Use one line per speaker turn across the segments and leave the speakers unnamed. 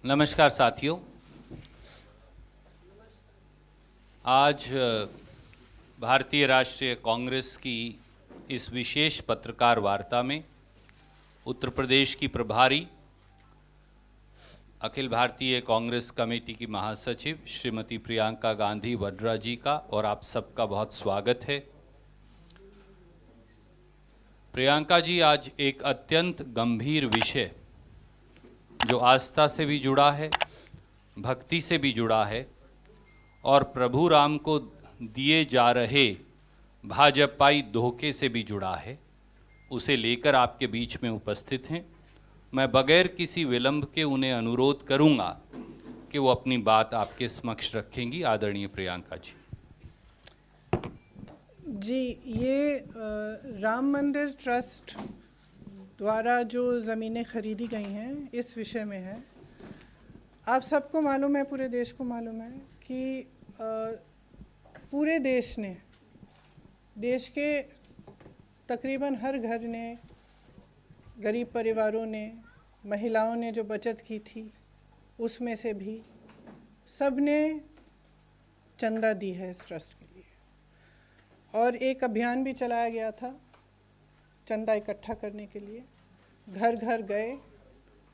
नमस्कार साथियों। आज भारतीय राष्ट्रीय कांग्रेस की इस विशेष पत्रकार वार्ता में उत्तर प्रदेश की प्रभारी अखिल भारतीय कांग्रेस कमेटी की महासचिव श्रीमती प्रियंका गांधी वड्रा जी का और आप सबका बहुत स्वागत है। प्रियंका जी आज एक अत्यंत गंभीर विषय जो आस्था से भी जुड़ा है, भक्ति से भी जुड़ा है और प्रभु राम को दिए जा रहे भाजपाई धोखे से भी जुड़ा है, उसे लेकर आपके बीच में उपस्थित हैं। मैं बगैर किसी विलंब के उन्हें अनुरोध करूंगा कि वो अपनी बात आपके समक्ष रखेंगी। आदरणीय प्रियंका जी।
जी, ये राम मंदिर ट्रस्ट द्वारा जो ज़मीनें खरीदी गई हैं इस विषय में है। आप सबको मालूम है, पूरे देश को मालूम है कि पूरे देश ने, देश के तकरीबन हर घर ने, गरीब परिवारों ने, महिलाओं ने जो बचत की थी उसमें से भी सब ने चंदा दी है इस ट्रस्ट के लिए। और एक अभियान भी चलाया गया था चंदा इकट्ठा करने के लिए। घर घर गए,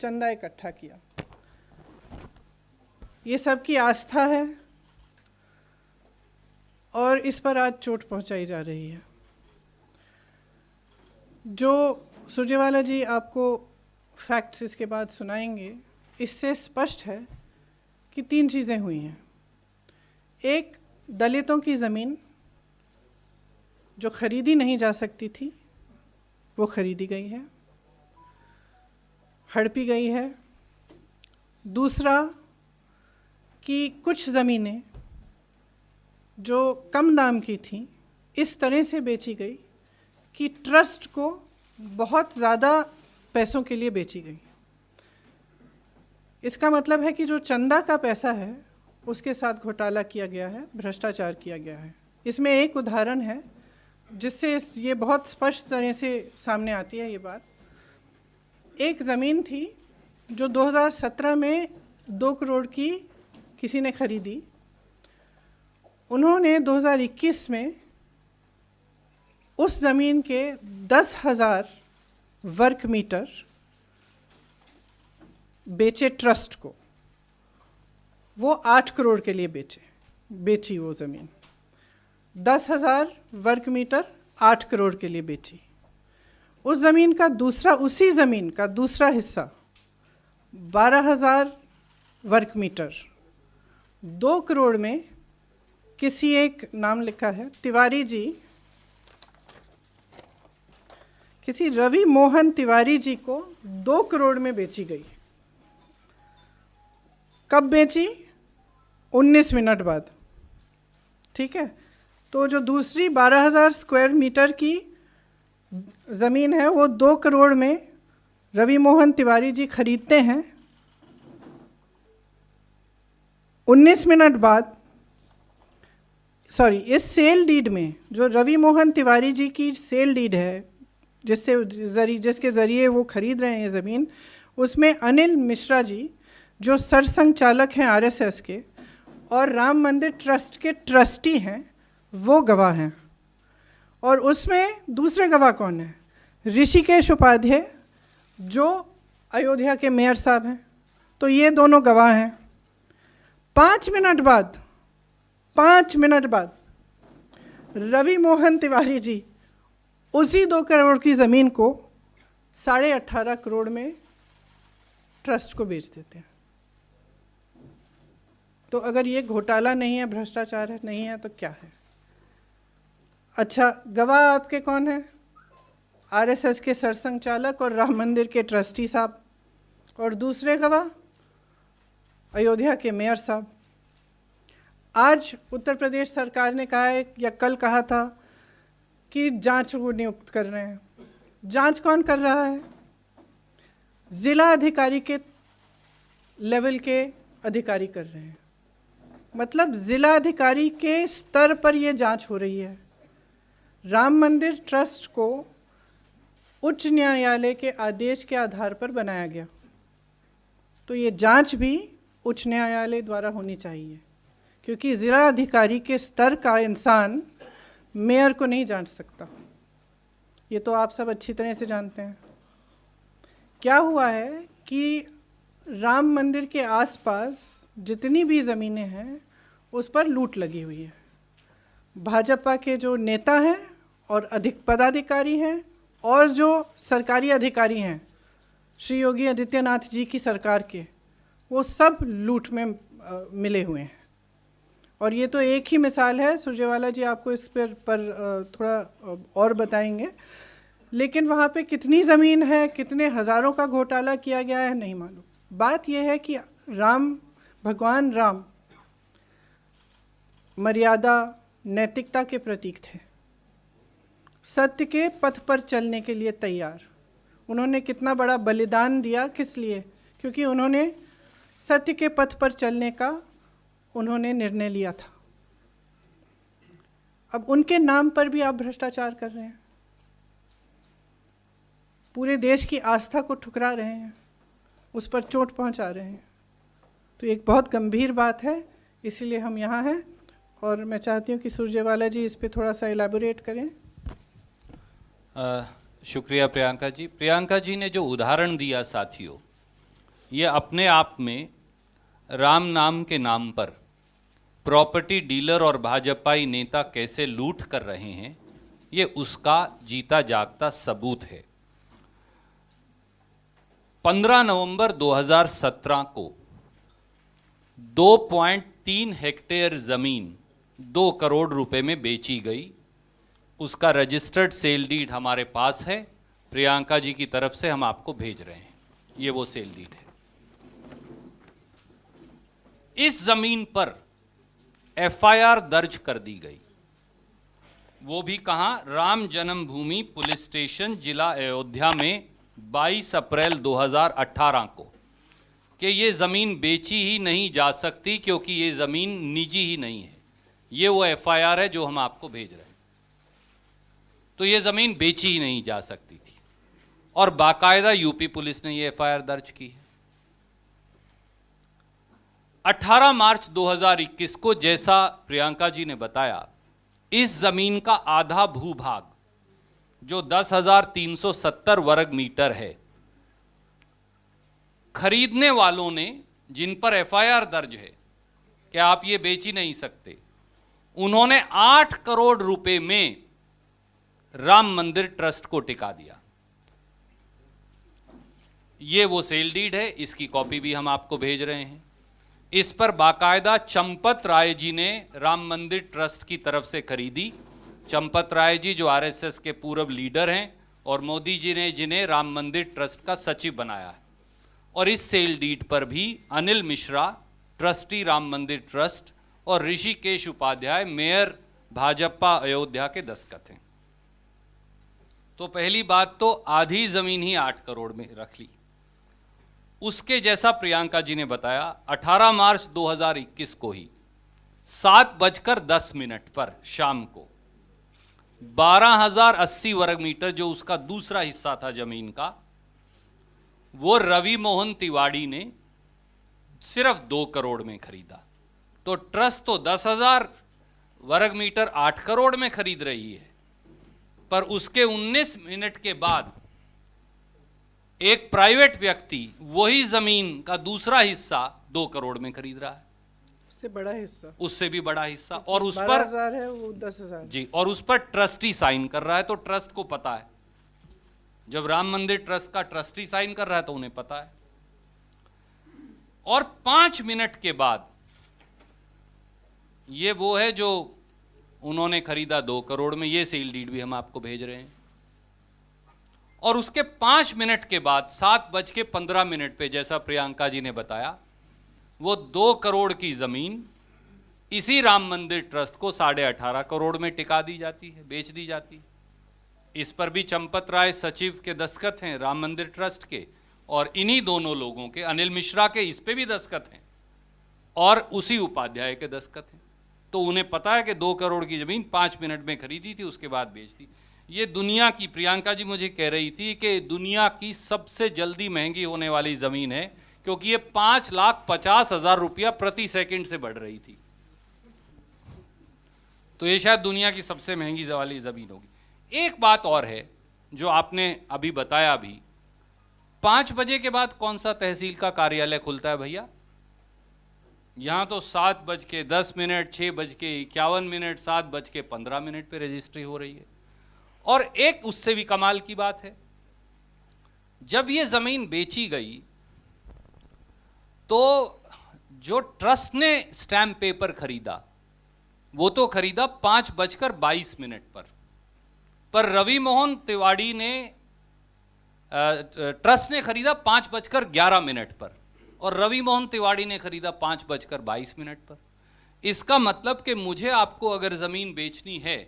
चंदा इकट्ठा किया। ये सबकी आस्था है और इस पर आज चोट पहुंचाई जा रही है। जो सुरजेवाला जी आपको फैक्ट्स इसके बाद सुनाएंगे, इससे स्पष्ट है कि तीन चीज़ें हुई हैं। एक, दलितों की ज़मीन जो खरीदी नहीं जा सकती थी वो खरीदी गई है, हड़पी गई है। दूसरा कि कुछ ज़मीनें जो कम दाम की थीं इस तरह से बेची गई कि ट्रस्ट को बहुत ज़्यादा पैसों के लिए बेची गई। इसका मतलब है कि जो चंदा का पैसा है उसके साथ घोटाला किया गया है, भ्रष्टाचार किया गया है। इसमें एक उदाहरण है जिससे ये बहुत स्पष्ट तरह से सामने आती है ये बात। एक ज़मीन थी जो 2017 में 2 करोड़ की किसी ने खरीदी। उन्होंने 2021 में उस ज़मीन के 10,000 वर्ग मीटर बेचे ट्रस्ट को। वो 8 करोड़ के लिए बेची वो ज़मीन। 10,000 वर्ग मीटर 8 करोड़ के लिए बेची। उस ज़मीन का उसी ज़मीन का दूसरा हिस्सा 12,000 वर्ग मीटर 2 करोड़ में किसी एक, नाम लिखा है तिवारी जी, किसी रवि मोहन तिवारी जी को 2 करोड़ में बेची गई। कब बेची? 19 मिनट बाद। ठीक है। तो जो दूसरी 12,000 स्क्वायर मीटर की ज़मीन है वो 2 करोड़ में रवि मोहन तिवारी जी खरीदते हैं। 19 मिनट बाद, इस सेल डीड में, जो रवि मोहन तिवारी जी की सेल डीड है जिसके ज़रिए वो खरीद रहे हैं ये ज़मीन, उसमें अनिल मिश्रा जी जो सरसंघ चालक हैं आरएसएस के और राम मंदिर ट्रस्ट के ट्रस्टी हैं, वो गवाह हैं। और उसमें दूसरे गवाह कौन है? ऋषिकेश उपाध्याय जो अयोध्या के मेयर साहब हैं। तो ये दोनों गवाह हैं। 5 मिनट बाद रवि मोहन तिवारी जी उसी 2 करोड़ की ज़मीन को 18.5 करोड़ में ट्रस्ट को बेच देते हैं। तो अगर ये घोटाला नहीं है, भ्रष्टाचार नहीं है, तो क्या है? अच्छा, गवाह आपके कौन है? आरएसएस के सरसंघ चालक और राम मंदिर के ट्रस्टी साहब। और दूसरे गवाह अयोध्या के मेयर साहब। आज उत्तर प्रदेश सरकार ने कहा है, या कल कहा था, कि जांच वो नियुक्त कर रहे हैं। जांच कौन कर रहा है? जिला अधिकारी के लेवल के अधिकारी कर रहे हैं। मतलब जिला अधिकारी के स्तर पर ये जांच हो रही है। राम मंदिर ट्रस्ट को उच्च न्यायालय के आदेश के आधार पर बनाया गया। तो तो ये जांच भी उच्च न्यायालय द्वारा होनी चाहिए, क्योंकि ज़िला अधिकारी के स्तर का इंसान मेयर को नहीं जांच सकता। ये तो आप सब अच्छी तरह से जानते हैं। क्या हुआ है कि राम मंदिर के आसपास जितनी भी ज़मीनें हैं उस पर लूट लगी हुई है। भाजपा के जो नेता हैं और अधिक पदाधिकारी हैं और जो सरकारी अधिकारी हैं श्री योगी आदित्यनाथ जी की सरकार के, वो सब लूट में मिले हुए हैं। और ये तो एक ही मिसाल है, सुरजेवाला जी आपको इस पर थोड़ा और बताएंगे, लेकिन वहाँ पे कितनी ज़मीन है, कितने हज़ारों का घोटाला किया गया है नहीं मालूम। बात यह है कि भगवान राम मर्यादा, नैतिकता के प्रतीक थे, सत्य के पथ पर चलने के लिए तैयार। उन्होंने कितना बड़ा बलिदान दिया, किस लिए? क्योंकि उन्होंने सत्य के पथ पर चलने का उन्होंने निर्णय लिया था। अब उनके नाम पर भी आप भ्रष्टाचार कर रहे हैं, पूरे देश की आस्था को ठुकरा रहे हैं, उस पर चोट पहुंचा रहे हैं। तो एक बहुत गंभीर बात है, इसीलिए हम यहाँ हैं। और मैं चाहती हूँ कि सुरजेवाला जी इस पे थोड़ा सा इलैबोरेट करें।
शुक्रिया प्रियंका जी। प्रियंका जी ने जो उदाहरण दिया साथियों, ये अपने आप में राम नाम के नाम पर प्रॉपर्टी डीलर और भाजपाई नेता कैसे लूट कर रहे हैं, ये उसका जीता जागता सबूत है। 15 नवंबर 2017 को 2.3 हेक्टेयर जमीन 2 करोड़ रुपए में बेची गई। उसका रजिस्टर्ड सेल डीड हमारे पास है, प्रियंका जी की तरफ से हम आपको भेज रहे हैं। ये वो सेल डीड है। इस जमीन पर एफआईआर दर्ज कर दी गई, वो भी कहां? राम जन्मभूमि पुलिस स्टेशन जिला अयोध्या में 22 अप्रैल 2018 को, कि ये ज़मीन बेची ही नहीं जा सकती क्योंकि ये ज़मीन निजी ही नहीं है। ये वो एफआईआर है जो हम आपको भेज रहे हैं। तो ये ज़मीन बेची ही नहीं जा सकती थी और बाकायदा यूपी पुलिस ने ये एफआईआर दर्ज की है। 18 मार्च 2021 को, जैसा प्रियंका जी ने बताया, इस ज़मीन का आधा भूभाग जो 10,370 वर्ग मीटर है, खरीदने वालों ने, जिन पर एफआईआर दर्ज है कि आप ये बेच ही नहीं सकते, उन्होंने 8 करोड़ रुपए में राम मंदिर ट्रस्ट को टिका दिया। ये वो सेल डीड है, इसकी कॉपी भी हम आपको भेज रहे हैं। इस पर बाकायदा चंपत राय जी ने राम मंदिर ट्रस्ट की तरफ से खरीदी। चंपत राय जी जो आरएसएस के पूर्व लीडर हैं और मोदी जी ने जिन्हें राम मंदिर ट्रस्ट का सचिव बनाया है। और इस सेल डीड पर भी अनिल मिश्रा, ट्रस्टी राम मंदिर ट्रस्ट, और ऋषिकेश उपाध्याय, मेयर भाजपा अयोध्या के दस्तखत हैं। तो पहली बात तो आधी जमीन ही 8 करोड़ में रख ली। उसके जैसा प्रियंका जी ने बताया, 18 मार्च 2021 को ही 7:10 पर शाम को 12,080 वर्ग मीटर, जो उसका दूसरा हिस्सा था जमीन का, वो रवि मोहन तिवाड़ी ने सिर्फ 2 करोड़ में खरीदा। तो ट्रस्ट तो 10,000 वर्ग मीटर 8 करोड़ में खरीद रही है, पर उसके 19 मिनट के बाद एक प्राइवेट व्यक्ति वही जमीन का दूसरा हिस्सा 2 करोड़ में खरीद रहा है।
उससे बड़ा हिस्सा,
उससे भी बड़ा हिस्सा, और उस पर
12,000 है, वो 10,000
जी, और उस पर ट्रस्टी साइन कर रहा है। तो ट्रस्ट को पता है, जब राम मंदिर ट्रस्ट का ट्रस्टी साइन कर रहा है तो उन्हें पता है। और 5 मिनट के बाद, ये वो है जो उन्होंने खरीदा 2 करोड़ में, ये सेल डीड भी हम आपको भेज रहे हैं। और उसके 5 मिनट के बाद 7:15 पे, जैसा प्रियंका जी ने बताया, वो 2 करोड़ की जमीन इसी राम मंदिर ट्रस्ट को 18.5 करोड़ में टिका दी जाती है, बेच दी जाती है। इस पर भी चंपत राय सचिव के दस्तखत हैं राम मंदिर ट्रस्ट के, और इन्हीं दोनों लोगों के, अनिल मिश्रा के, इस पे भी दस्तखत हैं, और उसी उपाध्याय के दस्तखत हैं। तो उन्हें पता है कि 2 करोड़ की जमीन 5 मिनट में खरीदी थी, उसके बाद बेच दी। ये दुनिया की, प्रियंका जी मुझे कह रही थी कि दुनिया की सबसे जल्दी महंगी होने वाली ज़मीन है, क्योंकि ये 5,50,000 रुपया प्रति सेकंड से बढ़ रही थी। तो ये शायद दुनिया की सबसे महंगी वाली जमीन होगी। एक बात और है जो आपने अभी बताया भी, 5 बजे के बाद कौन सा तहसील का कार्यालय खुलता है भैया? यहां तो 7:10, 6:51, 7:15 पे रजिस्ट्री हो रही है। और एक उससे भी कमाल की बात है, जब ये जमीन बेची गई तो जो ट्रस्ट ने स्टैम्प पेपर खरीदा वो तो खरीदा 5:22 पर रवि मोहन तिवाड़ी ने ट्रस्ट ने खरीदा 5:11 पर और रवि मोहन तिवाड़ी ने खरीदा 5:22 पर। इसका मतलब कि मुझे आपको अगर जमीन बेचनी है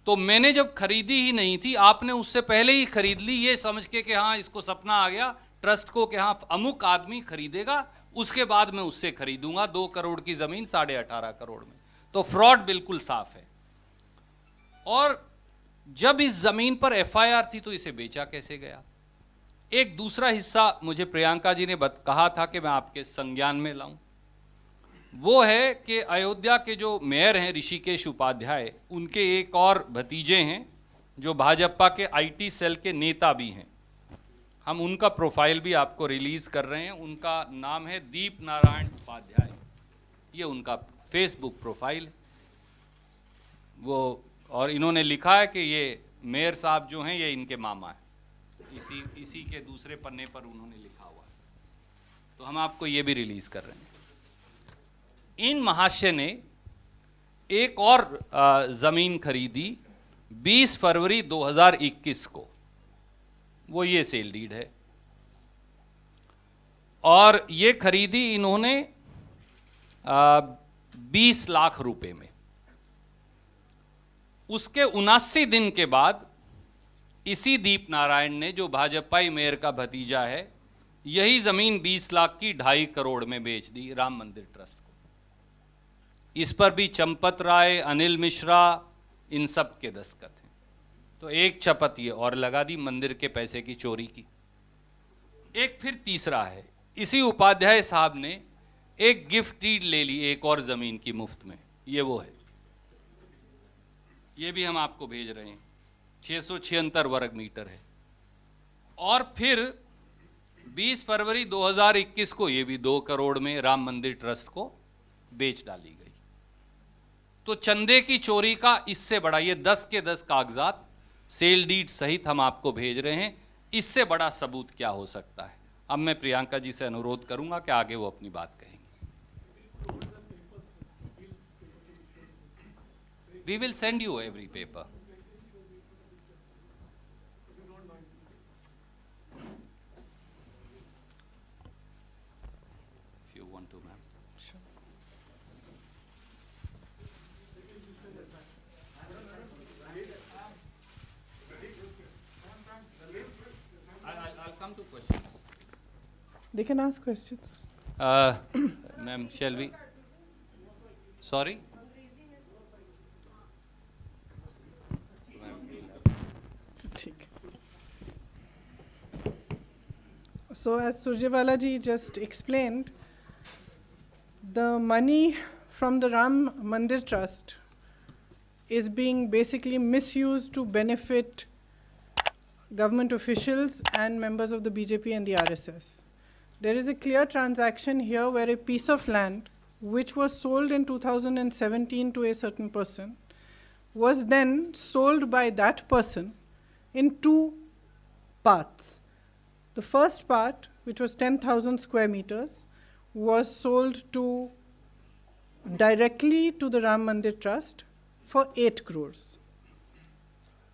तो मैंने जब खरीदी ही नहीं थी, आपने उससे पहले ही खरीद ली ये समझ के कि हाँ इसको सपना आ गया ट्रस्ट को कि हाँ अमुक आदमी खरीदेगा, उसके बाद मैं उससे खरीदूंगा 2 करोड़ की जमीन 18.5 करोड़ में। तो फ्रॉड बिल्कुल साफ है। और जब इस जमीन पर एफआईआर थी तो इसे बेचा कैसे गया? एक दूसरा हिस्सा मुझे प्रियंका जी ने कहा था कि मैं आपके संज्ञान में लाऊं, वो है कि अयोध्या के जो मेयर हैं ऋषिकेश उपाध्याय, उनके एक और भतीजे हैं जो भाजपा के आईटी सेल के नेता भी हैं। हम उनका प्रोफाइल भी आपको रिलीज कर रहे हैं। उनका नाम है दीप नारायण उपाध्याय, ये उनका फेसबुक प्रोफाइल है वो। और इन्होंने लिखा है कि ये मेयर साहब जो हैं ये इनके मामा हैं, इसी के दूसरे पन्ने पर उन्होंने लिखा हुआ है। तो हम आपको ये भी रिलीज कर रहे हैं। इन महाशय ने एक और जमीन खरीदी 20 फरवरी 2021 को, वो ये सेल डीड है। और ये खरीदी इन्होंने 20 लाख रुपए में। उसके 79 दिन के बाद इसी दीप नारायण ने, जो भाजपाई मेयर का भतीजा है, यही जमीन 20 लाख की 2.5 करोड़ में बेच दी राम मंदिर ट्रस्ट को। इस पर भी चंपत राय, अनिल मिश्रा, इन सब के दस्तखत हैं। तो एक चपत ये और लगा दी मंदिर के पैसे की चोरी की। एक फिर तीसरा है, इसी उपाध्याय साहब ने एक गिफ्ट डीड ले ली एक और जमीन की मुफ्त में, ये वो है, ये भी हम आपको भेज रहे हैं, 676 वर्ग मीटर है। और फिर 20 फरवरी 2021 को ये भी 2 करोड़ में राम मंदिर ट्रस्ट को बेच डाली गई। तो चंदे की चोरी का इससे बड़ा, ये 10 के 10 कागजात सेल डीड सहित हम आपको भेज रहे हैं, इससे बड़ा सबूत क्या हो सकता है? अब मैं प्रियंका जी से अनुरोध करूंगा कि आगे वो अपनी बात कहेंगे। We will send you every paper. If you want to, ma'am.
Sure.
I'll come to questions.
They can ask questions.
Ma'am, shall we? Sorry?
So as Surjewala ji just explained, the money from the Ram Mandir Trust is being basically misused to benefit government officials and members of the BJP and the RSS. There is a clear transaction here where a piece of land which was sold in 2017 to a certain person was then sold by that person in 2 parts. The first part, which was 10,000 square meters, was sold directly to the Ram Mandir Trust for 8 crores.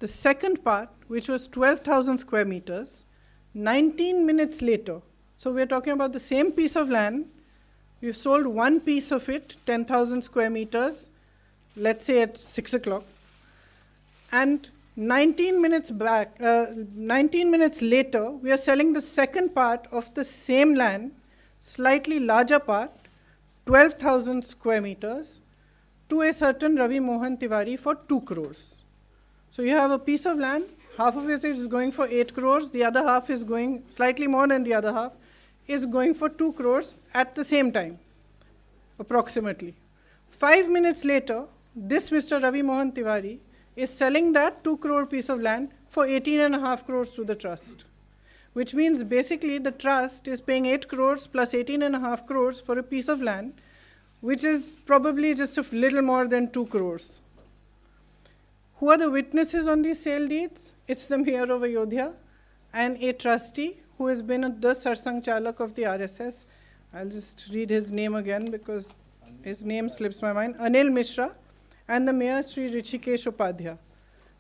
The second part, which was 12,000 square meters, 19 minutes later, so we're talking about the same piece of land, we've sold one piece of it, 10,000 square meters, let's say at 6 o'clock, and 19 minutes later, we are selling the second part of the same land, slightly larger part, 12,000 square meters, to a certain Ravi Mohan Tiwari for 2 crores. So you have a piece of land, half of it is going for 8 crores, the other half is going, slightly more than the other half, is going for 2 crores at the same time, approximately. 5 minutes later, this Mr. Ravi Mohan Tiwari is selling that 2 crore piece of land for 18.5 crores to the trust, which means basically the trust is paying 8 crores plus 18.5 crores for a piece of land, which is probably just a little more than 2 crores. Who are the witnesses on these sale deeds? It's the mayor of Ayodhya and a trustee who has been the Sarsang Chalak of the RSS. I'll just read his name again because his name slips my mind. Anil Mishra and the mayor Sri Rishikesh Upadhyay.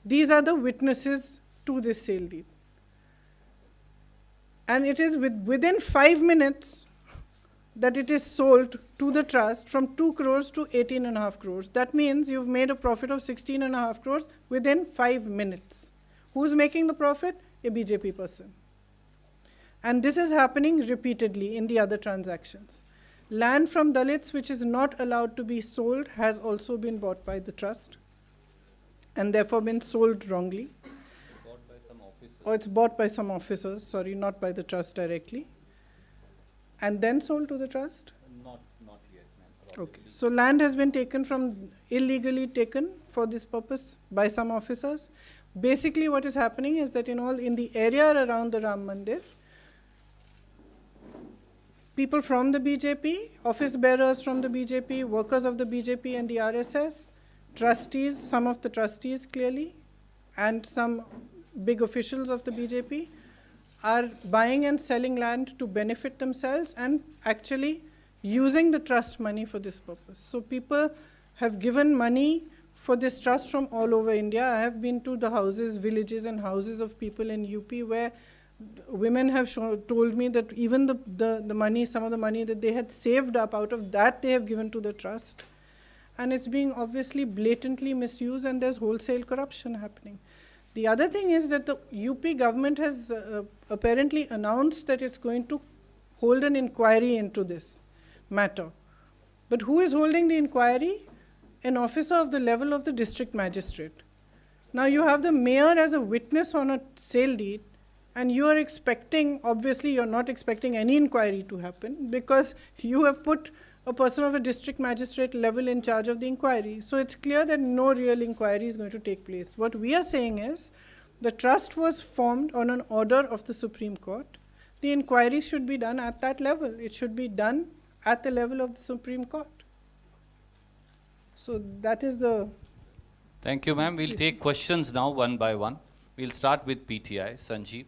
These are the witnesses to this sale deed. And it is within 5 minutes that it is sold to the trust from 2 crores to 18.5 crores. That means you've made a profit of 16.5 crores within 5 minutes. Who's making the profit? A BJP person. And this is happening repeatedly in the other transactions. Land from Dalits which is not allowed to be sold has also been bought by the trust and therefore been sold wrongly.
Bought by some officers.
Or it's bought by some officers, sorry, not by the trust directly. And then sold to the trust?
Not yet, ma'am.
Okay. So land has been taken from, illegally taken for this purpose by some officers. Basically what is happening is that in the area around the Ram Mandir, people from the BJP, office bearers from the BJP, workers of the BJP and the RSS, trustees, some of the trustees clearly, and some big officials of the BJP are buying and selling land to benefit themselves and actually using the trust money for this purpose. So people have given money for this trust from all over India. I have been to the houses, villages and houses of people in UP where women have told me that even the money, some of the money that they had saved up, out of that they have given to the trust. And it's being obviously blatantly misused and there's wholesale corruption happening. The other thing is that the UP government has apparently announced that it's going to hold an inquiry into this matter. But who is holding the inquiry? An officer of the level of the district magistrate. Now you have the mayor as a witness on a sale deed, and you are expecting, obviously you're not expecting any inquiry to happen because you have put a person of a district magistrate level in charge of the inquiry. So it's clear that no real inquiry is going to take place. What we are saying is the trust was formed on an order of the Supreme Court. The inquiry should be done at that level. It should be done at the level of the Supreme Court. So that is the...
Thank you, ma'am. We'll take questions now one by one. We'll start with PTI. Sanjeev.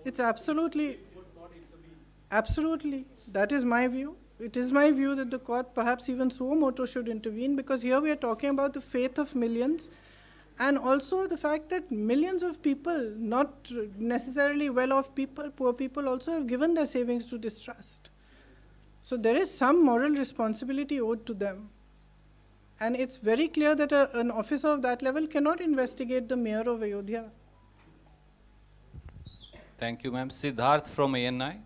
It's absolutely, that is my view. It is my view that the court, perhaps even suo motu, should intervene because here we are talking about the faith of millions and also the fact that millions of people, not necessarily well-off people, poor people also have given their savings to this trust. So there is some moral responsibility owed to them. And it's very clear that an officer of that level cannot investigate the mayor of Ayodhya.
Thank you, ma'am. Siddharth from ANI.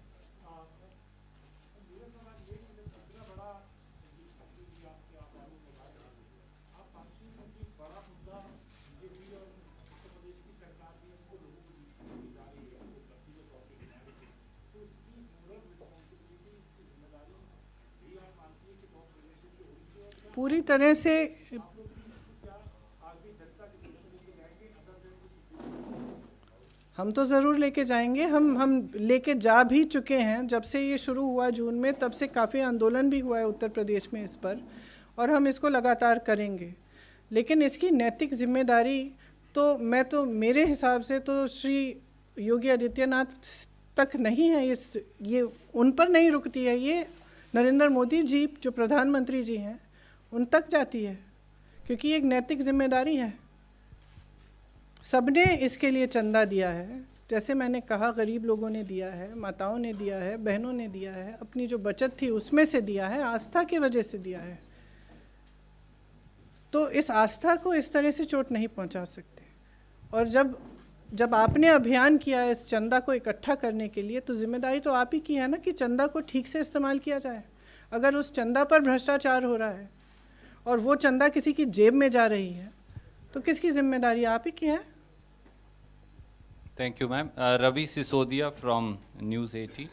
पूरी तरह से हम तो ज़रूर लेके जाएंगे, हम लेके जा भी चुके हैं। जब से ये शुरू हुआ जून में, तब से काफ़ी आंदोलन भी हुआ है उत्तर प्रदेश में इस पर, और हम इसको लगातार करेंगे। लेकिन इसकी नैतिक जिम्मेदारी तो मेरे हिसाब से तो श्री योगी आदित्यनाथ तक नहीं है, ये उन पर नहीं रुकती है, ये नरेंद्र मोदी जी जो प्रधानमंत्री जी हैं उन तक जाती है, क्योंकि एक नैतिक जिम्मेदारी है। सबने इसके लिए चंदा दिया है, जैसे मैंने कहा गरीब लोगों ने दिया है, माताओं ने दिया है, बहनों ने दिया है, अपनी जो बचत थी उसमें से दिया है, आस्था की वजह से दिया है। तो इस आस्था को इस तरह से चोट नहीं पहुंचा सकते। और जब आपने अभियान किया है इस चंदा को इकट्ठा करने के लिए, तो जिम्मेदारी तो आप ही की है ना कि चंदा को ठीक से इस्तेमाल किया जाए। अगर उस चंदा पर भ्रष्टाचार हो रहा है और वो चंदा किसी की जेब में जा रही है, तो किसकी जिम्मेदारी? आप ही की है।
Thank you ma'am. Ravi Sisodia from News 18।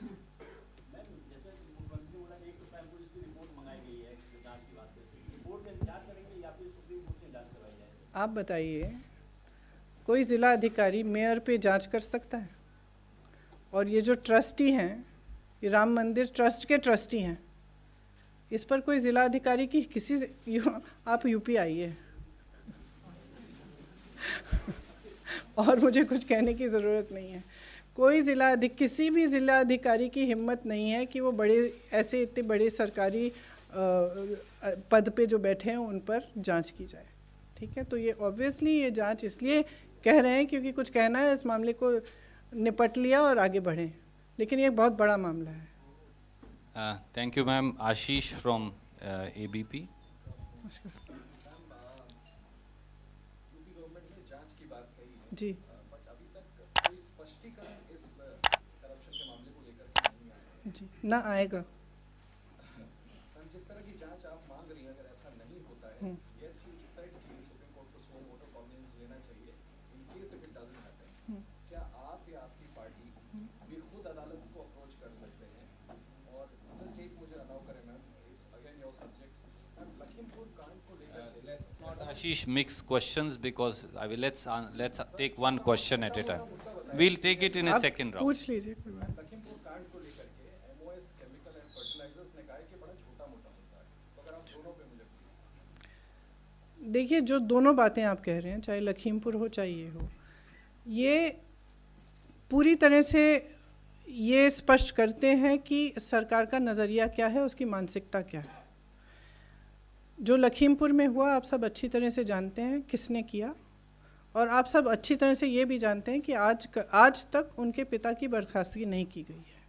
आप बताइए, कोई ज़िला अधिकारी मेयर पे जांच कर सकता है? और ये जो ट्रस्टी हैं, ये राम मंदिर ट्रस्ट के ट्रस्टी हैं, इस पर कोई ज़िला अधिकारी की आप यूपी आइए और मुझे कुछ कहने की ज़रूरत नहीं है। कोई किसी भी ज़िला अधिकारी की हिम्मत नहीं है कि वो ऐसे इतने बड़े सरकारी पद पे जो बैठे हैं उन पर जांच की जाए। ठीक है, तो ये ऑब्वियसली ये जांच इसलिए कह रहे हैं क्योंकि कुछ कहना है, इस मामले को निपट लिया और आगे बढ़ें, लेकिन ये एक बहुत बड़ा मामला है।
Thank you ma'am. Ashish from ABP.
जी, जी ना आएगा।
जिस तरह की जांच आप मांग रही हैं, अगर ऐसा नहीं होता है, yes you decide कि सुप्रीम कोर्ट को सो वोट ऑफ कॉन्फिडेंस लेना चाहिए, in case if it doesn't happen, क्या आप या आपकी पार्टी भी खुद अदालत को अप्रोच कर सकते हैं? और जस्ट एक मुझे अलाउ करें ma'am, it's again your subject. Ma'am Lakhimpur कांड को लेकर
Let's not Ashish mix questions because let's take one question at a time. We'll take it in a
आप
second round.
पूछ लीजिए, कोई बात।
लखीमपुर कांड को लेकर के MOS केमिकल एंड फर्टिलाइजर्स ने कहा है कि बड़ा छोटा मोटा होता है, तो अगर आप दोनों पे मुझे प्लीज।
देखिए, जो दोनों बातें आप कह रहे हैं, चाहे लखीमपुर हो चाहे ये हो, ये पूरी तरह से ये स्पष्ट करते हैं कि सरकार का नज़रिया क्या है, उसकी मानसिकता क्या है। जो लखीमपुर में हुआ आप सब अच्छी तरह से जानते हैं किसने किया, और आप सब अच्छी तरह से ये भी जानते हैं कि आज तक उनके पिता की बर्खास्तगी नहीं की गई है।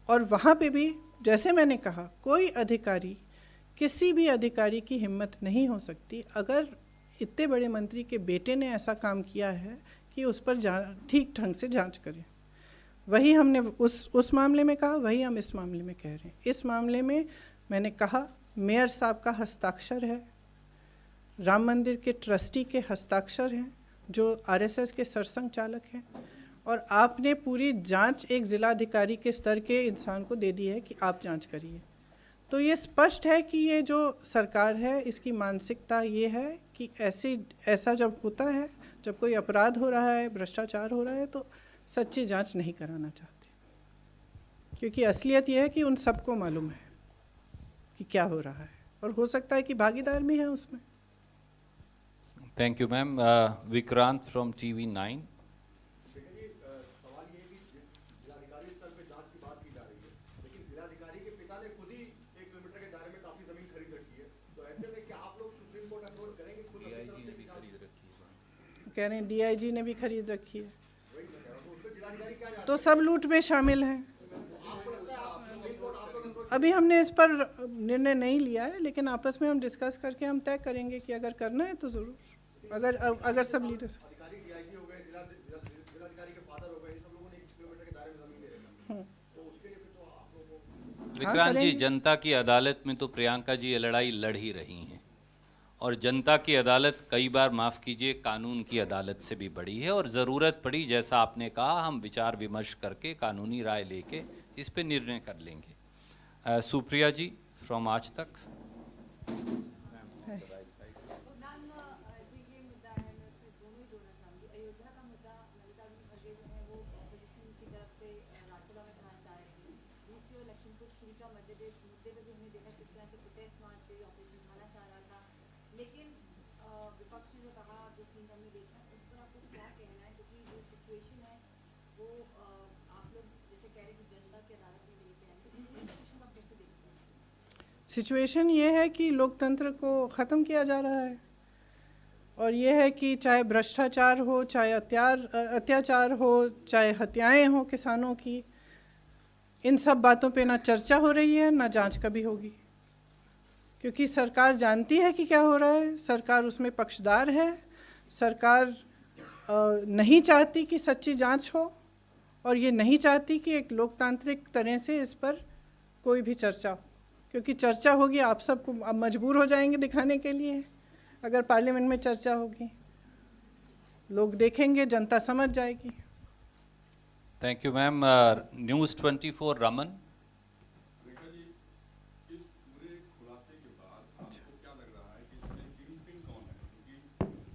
और वहाँ पे भी जैसे मैंने कहा, कोई अधिकारी, किसी भी अधिकारी की हिम्मत नहीं हो सकती अगर इतने बड़े मंत्री के बेटे ने ऐसा काम किया है कि उस पर ठीक ढंग से जांच करें। वही हमने उस मामले में कहा, वही हम इस मामले में कह रहे हैं। इस मामले में मैंने कहा मेयर साहब का हस्ताक्षर है, राम मंदिर के ट्रस्टी के हस्ताक्षर हैं जो आरएसएस के सरसंघ चालक हैं, और आपने पूरी जांच एक ज़िलाधिकारी के स्तर के इंसान को दे दी है कि आप जांच करिए। तो ये स्पष्ट है कि ये जो सरकार है इसकी मानसिकता ये है कि ऐसा जब होता है, जब कोई अपराध हो रहा है, भ्रष्टाचार हो रहा है, तो सच्ची जांच नहीं कराना चाहते, क्योंकि असलियत ये है कि उन सबको मालूम है कि क्या हो रहा है, और हो सकता है कि भागीदार भी हैं उसमें।
Thank you ma'am. Vikrant from TV9।
सवाल ये है कि जिलाधिकारी स्तर पे जांच की बात की जा रही है, लेकिन जिलाधिकारी के पिता ने खुद ही 1 किलोमीटर के दायरे में काफी जमीन खरीद रखी है, तो ऐसे में क्या आप लोग सुप्रीम कोर्ट अप्रोच करेंगे? खुद DIG ने भी खरीद रखी है,
कह रहे हैं DIG ने भी खरीद रखी है,
वही मैं कह रहा हूं, तो उसको जिलाधिकारी क्या जांच?
तो सब लूट में शामिल हैं।
आपको लगता है आप सुप्रीम कोर्ट आप लोग अप्रोच?
अभी हमने इस पर निर्णय नहीं लिया है, लेकिन आपस में हम डिस्कस करके हम तय करेंगे कि अगर करना है तो ज़रूर, अगर सब लीडर्स।
अधिकारी DIG हो गए, जिलाधिकारी के फादर हो गए, इन सब लोगों ने 1 किलोमीटर के दायरे में जमीन ले रखी है, तो उसके लिए फिर तो आप लोगों को।
विक्रांत जी,
करेंगे।
जनता की अदालत में तो प्रियंका जी ये लड़ाई लड़ ही रही हैं, और जनता की अदालत कई बार, माफ़ कीजिए, कानून की अदालत से भी बड़ी है, और ज़रूरत पड़ी, जैसा आपने कहा, हम विचार विमर्श करके कानूनी राय लेके इस पे निर्णय कर लेंगे। सुप्रिया जी फ्रॉम आज तक।
सिचुएशन ये है कि लोकतंत्र को ख़त्म किया जा रहा है, और ये है कि चाहे भ्रष्टाचार हो, चाहे अत्याचार हो, चाहे हत्याएं हो किसानों की, इन सब बातों पे ना चर्चा हो रही है, ना जांच कभी होगी, क्योंकि सरकार जानती है कि क्या हो रहा है, सरकार उसमें पक्षदार है, सरकार नहीं चाहती कि सच्ची जांच हो, और ये नहीं चाहती कि एक लोकतांत्रिक तरह से इस पर कोई भी चर्चा हो, क्योंकि चर्चा होगी आप सबको अब मजबूर हो जाएंगे दिखाने के लिए। अगर पार्लियामेंट में चर्चा होगी, लोग देखेंगे, जनता समझ जाएगी।
Thank you ma'am. News 24 Raman.
Rekha ji, इस पूरे खुलासे के बाद आपको क्या लग रहा है कि इसमें किंगपिन कौन है? क्योंकि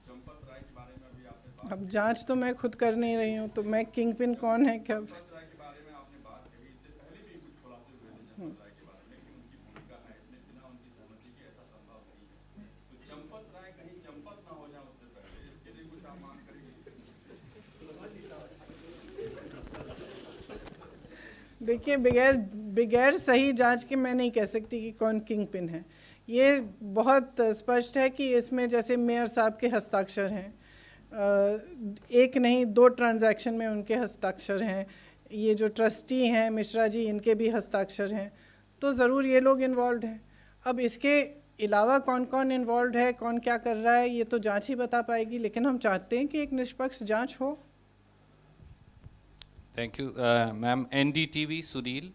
चंपत राय के बारे में अभी आपने बात
अब जांच तो मैं खुद कर नहीं रही हूँ, तो मैं किंगपिन कौन है क्या?
चंपत राय के बारे में आपने बात कही, इससे पहले भी कुछ खुलासे हुए थे चंपत राय के बारे में कि उनकी भूमिका है इसमें बिना उनकी सहमति के ऐसा संभव नहीं है। तो चंपत राय कहीं चंपत ना हो जाए उससे पहले, इसके लिए कुछ आप मांग करेंगे?
देखिए, बगैर सही जांच के मैं नहीं कह सकती कि कौन किंग पिन है। ये बहुत स्पष्ट है कि इसमें जैसे मेयर साहब के हस्ताक्षर हैं, एक नहीं 2 ट्रांजैक्शन में उनके हस्ताक्षर हैं, ये जो ट्रस्टी हैं मिश्रा जी, इनके भी हस्ताक्षर हैं, तो ज़रूर ये लोग इन्वॉल्व हैं। अब इसके अलावा कौन कौन इन्वॉल्व है, कौन क्या कर रहा है, ये तो जांच ही बता पाएगी, लेकिन हम चाहते हैं कि एक निष्पक्ष जांच हो।
Thank you ma'am. NDTV Sunil.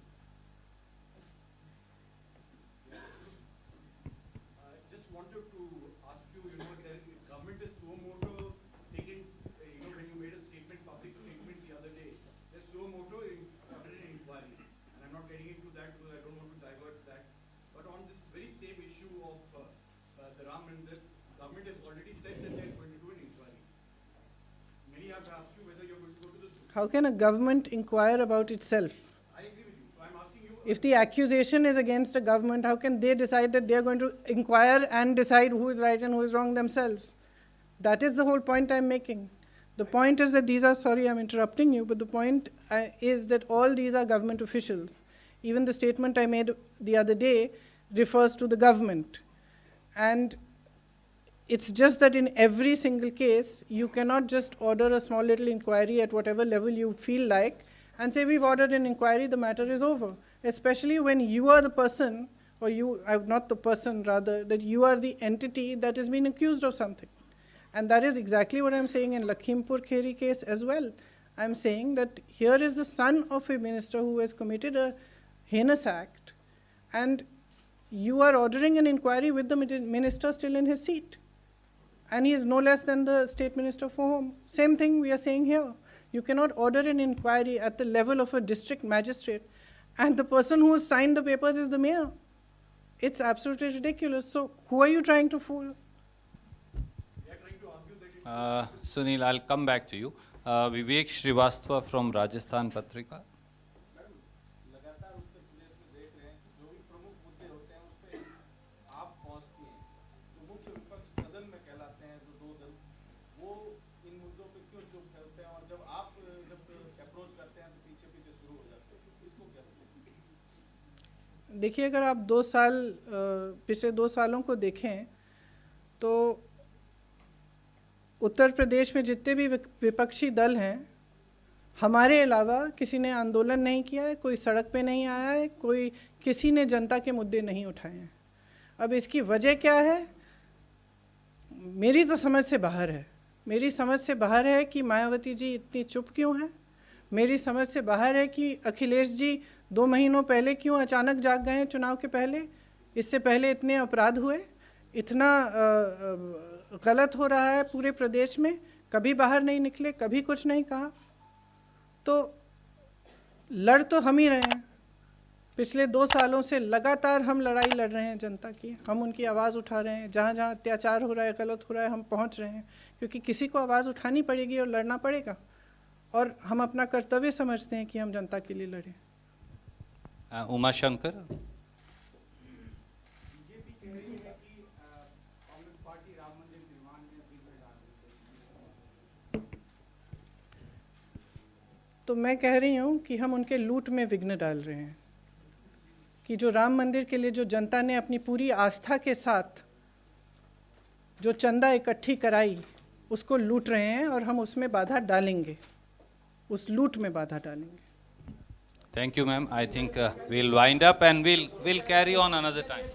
Just wanted to ask you, the government is so moto taking, when you made a statement, public statement the other day, there's so moto ordered an inquiry, and I'm not getting into that because I don't want to divert that. But on this very same issue of the Ram Mandir, government has already said that they're going to do an inquiry. Many have asked you whether you're going to go to the Supreme.
How can a government inquire about itself?
I agree with you. So I'm asking you.
If the accusation is against a government, how can they decide that they are going to inquire and decide who is right and who is wrong themselves? That is the whole point I'm making. The point is that these are, sorry I'm interrupting you, but the point is that all these are government officials. Even the statement I made the other day refers to the government. And it's just that in every single case, you cannot just order a small little inquiry at whatever level you feel like and say, we've ordered an inquiry, the matter is over. Especially when you are the person, or not the person rather, that you are the entity that is being accused of something. And that is exactly what I'm saying in Lakhimpur Kheri case as well. I'm saying that here is the son of a minister who has committed a heinous act, and you are ordering an inquiry with the minister still in his seat. And he is no less than the state minister for home. Same thing we are saying here. You cannot order an inquiry at the level of a district magistrate, and the person who has signed the papers is the mayor. It's absolutely ridiculous. So who are you trying to fool?
Sunil, I'll come back to you. Vivek Srivastava from Rajasthan Patrika.
लगातार उत्तर प्रदेश में देख रहे हैं कि जो भी प्रमुख मुद्दे होते हैं उस पे आप पहुंचती हैं, तो मुख्य विपक्ष सदन में कहलाते हैं जो 2 दल, वो इन मुद्दों पे क्यों चुप होते हैं, और जब आप अप्रोच करते हैं तो पीछे पीछे शुरू हो जाते हैं, इसको क्या कहते हैं?
देखिए, अगर आप 2 साल पिछले 2 सालों को देखें तो उत्तर प्रदेश में जितने भी विपक्षी दल हैं, हमारे अलावा किसी ने आंदोलन नहीं किया है, कोई सड़क पे नहीं आया है, कोई किसी ने जनता के मुद्दे नहीं उठाए हैं। अब इसकी वजह क्या है? मेरी तो समझ से बाहर है। मेरी समझ से बाहर है कि मायावती जी इतनी चुप क्यों हैं। मेरी समझ से बाहर है कि अखिलेश जी 2 महीनों पहले क्यों अचानक जाग गए हैं चुनाव के पहले। इससे पहले इतने अपराध हुए, इतना गलत हो रहा है पूरे प्रदेश में, कभी बाहर नहीं निकले, कभी कुछ नहीं कहा। तो लड़ तो हम ही रहे हैं। पिछले 2 सालों से लगातार हम लड़ाई लड़ रहे हैं जनता की, हम उनकी आवाज़ उठा रहे हैं। जहाँ जहाँ अत्याचार हो रहा है, गलत हो रहा है, हम पहुँच रहे हैं, क्योंकि किसी को आवाज़ उठानी पड़ेगी और लड़ना पड़ेगा, और हम अपना कर्तव्य समझते हैं कि हम जनता के लिए लड़ें।
उमा शंकर।
बीजेपी कह रही है कि कांग्रेस पार्टी राम मंदिर निर्माण में विघ्न डाल रही है।
तो मैं कह रही हूँ कि हम उनके लूट में विघ्न डाल रहे हैं, कि जो राम मंदिर के लिए जो जनता ने अपनी पूरी आस्था के साथ जो चंदा इकट्ठी कराई, उसको लूट रहे हैं, और हम उसमें बाधा डालेंगे, उस लूट में बाधा डालेंगे।
Thank you, ma'am. I think we'll wind up and we'll carry on another time.